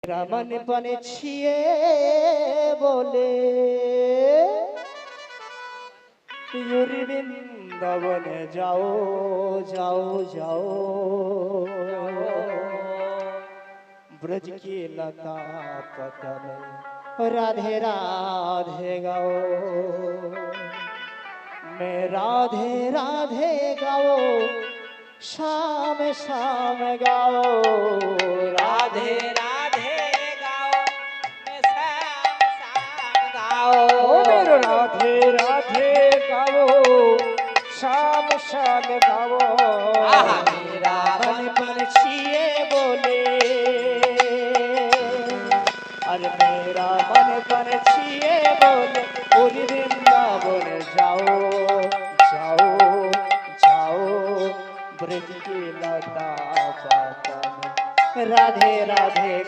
रमन पन छिए बोले यूरी वृंदावन जाओ जाओ जाओ ब्रज की लता पतन राधे राधे गाओ मैं राधे राधे गाओ शाम शाम गाओ राधे राधे गाओ मैं शाम शाम गाओ मेरे राधे राधे गाओ शाम शाम गाओ मेरा मन पर छिए बोले अरे मेरा मन पर छिए बोले पूरी वृंदावन जाओ जाओ जाओ ब्रज की लता पातन राधे राधे